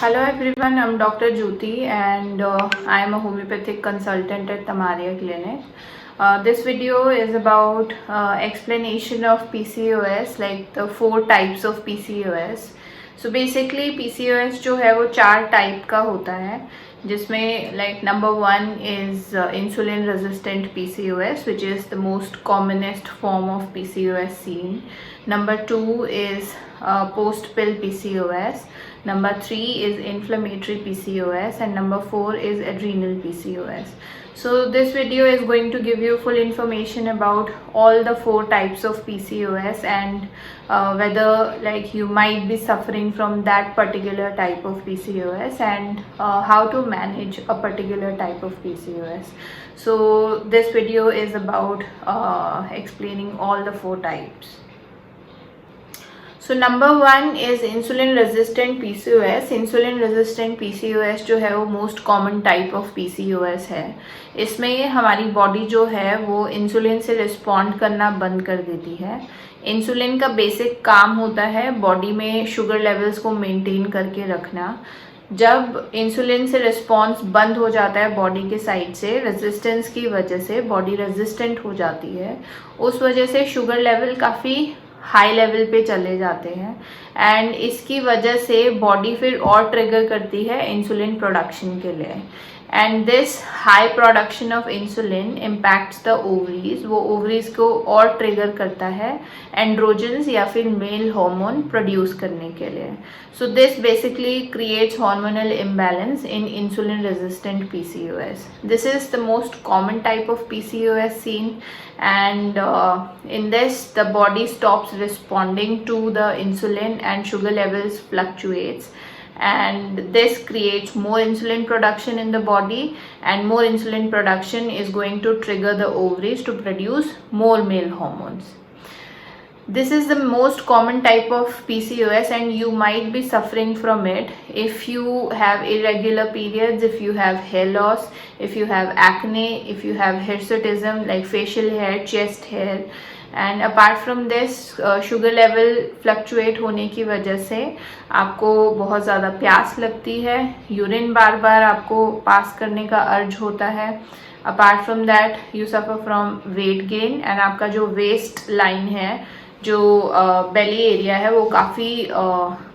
Hello everyone, I'm Dr. Jyoti and I am a homeopathic consultant at Tamaria Clinic. This video is about explanation of PCOS, like the 4 types of PCOS. So basically PCOS जो है वो 4 type का होता है, जिसमें like number 1 is insulin resistant PCOS, which is the most commonest form of PCOS seen. Number 2 is post pill PCOS. Number 3 is inflammatory PCOS and number 4 is adrenal PCOS. So this video is going to give you full information about all the 4 types of PCOS and whether like you might be suffering from that particular type of PCOS and how to manage a particular type of PCOS. So this video is about explaining all the 4 types. So number 1 is insulin resistant PCOS. Insulin resistant PCOS जो है वो most common type of PCOS है. इसमें हमारी body जो है वो insulin से रिस्पॉन्ड करना बंद कर देती है. इंसुलिन का बेसिक काम होता है बॉडी में शुगर लेवल्स को मेंटेन करके रखना. जब इंसुलिन से रिस्पॉन्स बंद हो जाता है बॉडी के साइड से, रेजिस्टेंस की वजह से बॉडी रेजिस्टेंट हो जाती है, उस वजह से शुगर लेवल काफ़ी हाई लेवल पे चले जाते हैं एंड इसकी वजह से बॉडी फिर और ट्रिगर करती है इंसुलिन प्रोडक्शन के लिए. And this high production of insulin impacts the ovaries. वो ओवरीज को और ट्रिगर करता है एंड्रोजन्स या फिर मेल हार्मोन प्रोड्यूस करने के लिए. So this basically creates hormonal imbalance in insulin resistant PCOS. This is the most common type of PCOS seen, and in this the body stops responding to the insulin and sugar levels fluctuates, and this creates more insulin production in the body, and more insulin production is going to trigger the ovaries to produce more male hormones. This is the most common type of PCOS and you might be suffering from it if you have irregular periods, if you have hair loss, if you have acne, if you have hirsutism like facial hair, chest hair. And apart from this sugar level fluctuate होने की वजह से आपको बहुत ज़्यादा प्यास लगती है, यूरिन बार बार आपको पास करने का अर्ज होता है. Apart from that you suffer from weight gain and आपका जो वेस्ट लाइन है, जो बेली एरिया है, वो काफ़ी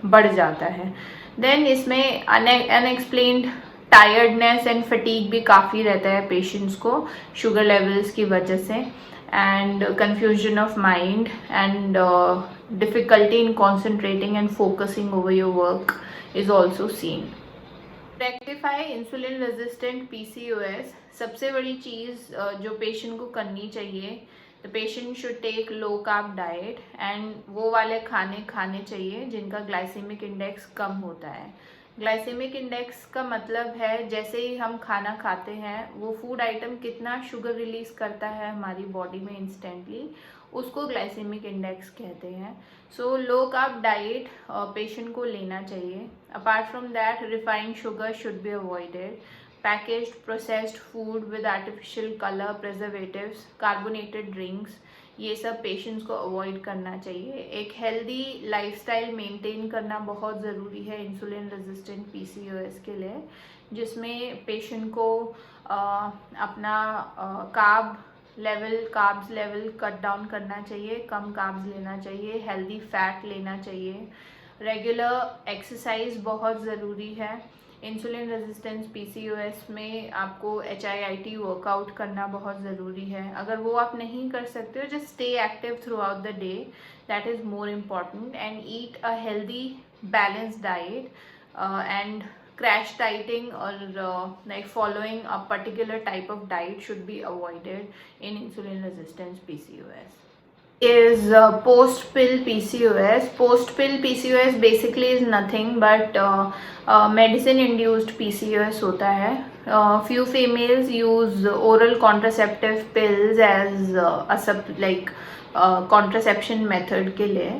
बढ़ जाता है. देन इसमें अनएक्सप्लेन्ड टायर्डनेस एंड फटीग भी काफ़ी रहता है पेशेंट्स को शुगर लेवल्स की वजह से, and confusion of mind and difficulty in concentrating and focusing over your work is also seen. Rectify insulin resistant PCOS. सबसे बड़ी चीज़ जो पेशेंट को करनी चाहिए, the patient should take low carb diet and वो वाले खाने खाने चाहिए जिनका ग्लाइसेमिक इंडेक्स कम होता है. ग्लाइसेमिक इंडेक्स का मतलब है जैसे ही हम खाना खाते हैं वो फूड आइटम कितना शुगर रिलीज करता है हमारी बॉडी में इंस्टेंटली, उसको ग्लाइसेमिक इंडेक्स कहते हैं. सो लो कार्ब डाइट पेशेंट को लेना चाहिए. Apart from that refined sugar should be avoided. Packaged processed food with artificial colour, preservatives, carbonated drinks, ये सब पेशेंट्स को अवॉइड करना चाहिए. एक हेल्दी लाइफस्टाइल मेंटेन करना बहुत ज़रूरी है इंसुलिन रेजिस्टेंट PCOS के लिए, जिसमें पेशेंट को अपना कार्ब्स लेवल कट डाउन करना चाहिए, कम कार्ब्स लेना चाहिए, हेल्दी फैट लेना चाहिए. रेगुलर एक्सरसाइज बहुत ज़रूरी है. इंसुलिन रेजिस्टेंस PCOS में आपको HIIT वर्कआउट करना बहुत ज़रूरी है. अगर वो आप नहीं कर सकते हो, just stay active through out the day, that is more important. And eat a healthy balance diet and crash dieting or like following a particular type of diet should be avoided in insulin resistance PCOS. Is post pill PCOS. Post pill PCOS basically is nothing but medicine induced PCOS होता है. Few females use oral contraceptive pills as a contraception method के लिए,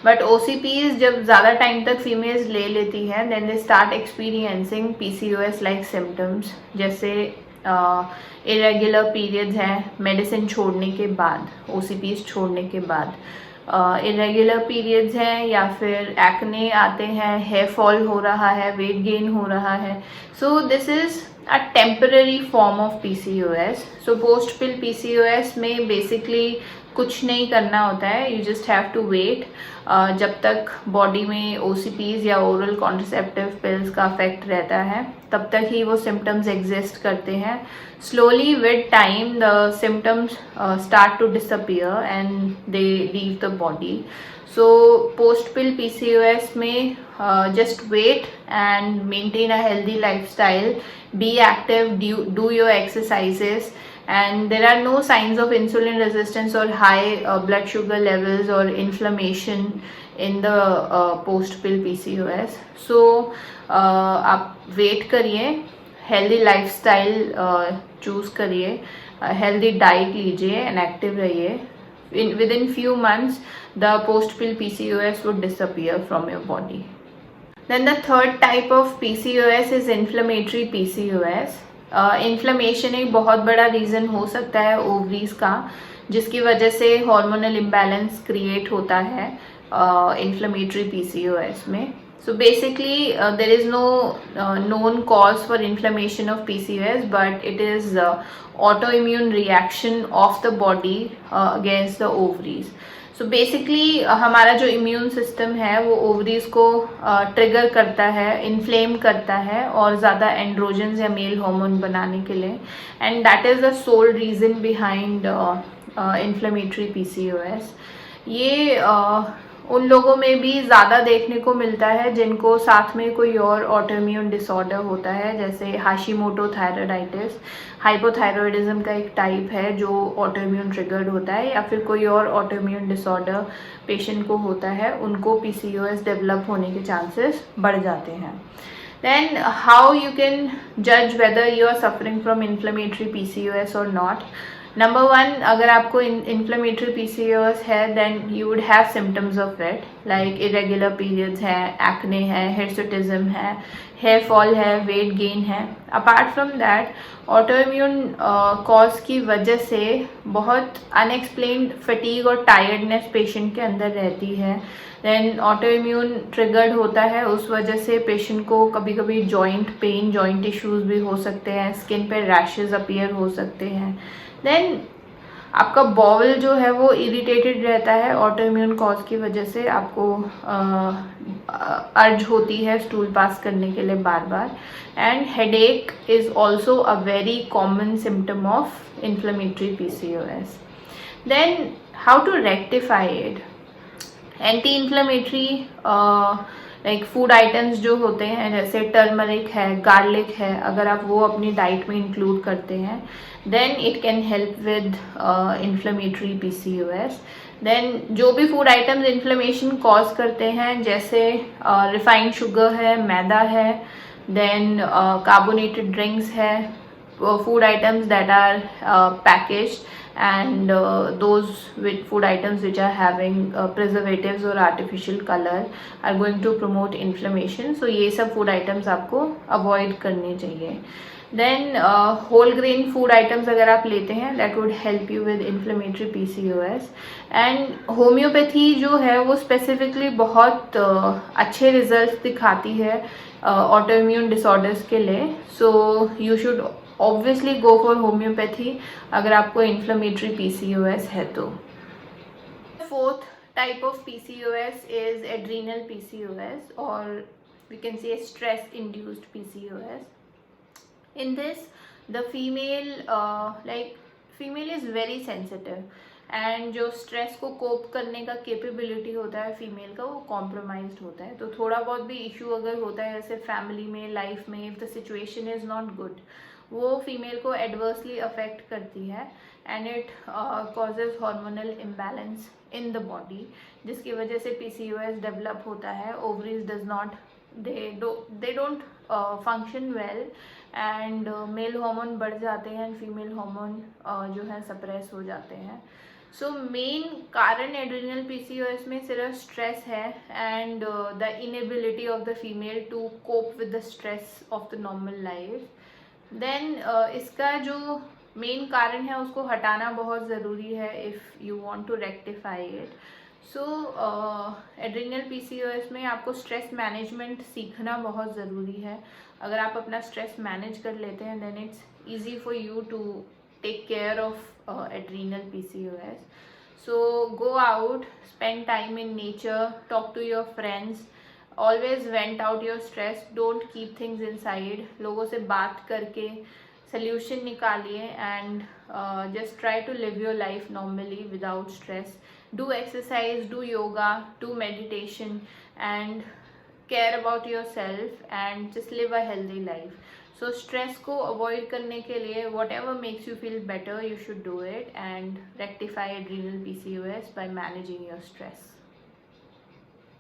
but OCPs जब ज़्यादा time तक females ले लेती हैं then they start experiencing PCOS like symptoms, जैसे इरेगुलर पीरियड्स हैं मेडिसिन छोड़ने के बाद, OCPs छोड़ने के बाद, इरेगुलर पीरियड्स हैं या फिर एक्ने आते हैं, हेयर फॉल हो रहा है, वेट गेन हो रहा है. So this is a temporary form of PCOS. So post pill PCOS में basically कुछ नहीं करना होता है. You just have to wait जब तक बॉडी में OCPs या ओरल कॉन्ट्रासेप्टिव पिल्स का अफेक्ट रहता है तब तक ही वो सिम्टम्स एग्जिस्ट करते हैं. Slowly with time the symptoms start to disappear and they leave the body. So post pill PCOS में just wait and maintain a healthy lifestyle, be active, do your exercises, and there are no signs of insulin resistance or high blood sugar levels or inflammation in the post pill PCOS. So आप wait करिए, healthy lifestyle choose करिए, healthy diet लीजिए and active रहिए. Within few months the post pill PCOS would disappear from your body. Then the third type of PCOS is inflammatory PCOS. Inflammation एक बहुत बड़ा reason हो सकता है ओवरीज का, जिसकी वजह से हार्मोनल इम्बैलेंस क्रिएट होता है इन्फ्लेमेटरी PCOS में. So basically there is no known cause for inflammation of PCOS, but it is autoimmune reaction of the body against the ovaries. So basically हमारा जो इम्यून सिस्टम है वो ovaries को trigger करता है, इन्फ्लेम करता है और ज़्यादा एंड्रोजन्स या मेल हार्मोन बनाने के लिए, and that is the soul reason behind inflammatory PCOS. ये उन लोगों में भी ज़्यादा देखने को मिलता है जिनको साथ में कोई और ऑटोइम्यून डिसऑर्डर होता है, जैसे हाशिमोटो थायराइडाइटिस, हाइपोथायरॉयडिज्म का एक टाइप है जो ऑटोइम्यून ट्रिगर्ड होता है, या फिर कोई और ऑटोइम्यून डिसऑर्डर पेशेंट को होता है, उनको PCOS डेवलप होने के चांसेस बढ़ जाते हैं. Then how you can judge whether you are suffering from inflammatory PCOS or not. Number one, अगर आपको inflammatory PCOS है then you would have symptoms of it, like irregular periods है, acne है, hirsutism है, hair fall है, weight gain है. Apart from that, autoimmune cause की वजह से बहुत unexplained fatigue और tiredness patient के अंदर रहती है. देन ऑटोइम्यून ट्रिगर्ड होता है, उस वजह से पेशेंट को कभी कभी जॉइंट पेन, जॉइंट इश्यूज भी हो सकते हैं, स्किन पे रैशेज अपीयर हो सकते हैं. देन आपका बॉवल जो है वो इरिटेटेड रहता है ऑटोइम्यून कॉज की वजह से, आपको अर्ज होती है स्टूल पास करने के लिए बार बार. And headache is also a very common symptom of inflammatory PCOS. Then how to rectify it. Anti inflammatory like food items जो होते हैं जैसे टर्मरिक है, गार्लिक है, अगर आप वो अपनी डाइट में इंक्लूड करते हैं then it can help with inflammatory PCOS. Then जो भी फूड आइटम्स इन्फ्लेमेशन कॉज करते हैं जैसे रिफाइंड शुगर है, मैदा है, देन कार्बोनेटेड ड्रिंक्स है, food items that are packaged, and those with food items which are having preservatives or artificial color are going to promote inflammation. So ये सब food items आपको avoid करने चाहिए. Then whole grain food items अगर आप लेते हैं that would help you with inflammatory PCOS. And homeopathy जो है वो specifically बहुत अच्छे results दिखाती है autoimmune disorders के लिए. So you should obviously go for homeopathy अगर आपको inflammatory PCOS है तो. Fourth type of PCOS is adrenal PCOS, or we can say stress induced PCOS. In this the female female is very sensitive, and जो stress को कोप करने का capability होता है फीमेल का वो कॉम्प्रोमाइज्ड होता है. तो थोड़ा बहुत भी इशू अगर होता है जैसे फैमिली में, लाइफ में, if the situation is not good, वो फीमेल को एडवर्सली अफेक्ट करती है and it causes hormonal imbalance in the body, जिसकी वजह से PCOS डेवलप होता है. Ovaries does not, they don't function well, and male hormone बढ़ जाते हैं एंड फीमेल हार्मोन जो है सप्रेस हो जाते हैं. सो मेन कारण एड्रिनल PCOS में सिर्फ स्ट्रेस है and the inability of the female to cope with the stress of the normal life. Then इसका जो मेन कारण है उसको हटाना बहुत ज़रूरी है if you want to rectify it. So adrenal PCOS में आपको स्ट्रेस मैनेजमेंट सीखना बहुत ज़रूरी है. अगर आप अपना स्ट्रेस मैनेज कर लेते हैं then it's easy for you to take care of adrenal PCOS. So go out, spend time in nature, talk to your friends, always vent out your stress, don't keep things inside. लोगों से बात करके solution निकालिए and just try to live your life normally without stress. Do exercise, do yoga, do meditation and care about yourself and just live a healthy life. So stress को avoid करने के लिए whatever makes you feel better you should do it and rectify adrenal PCOS by managing your stress.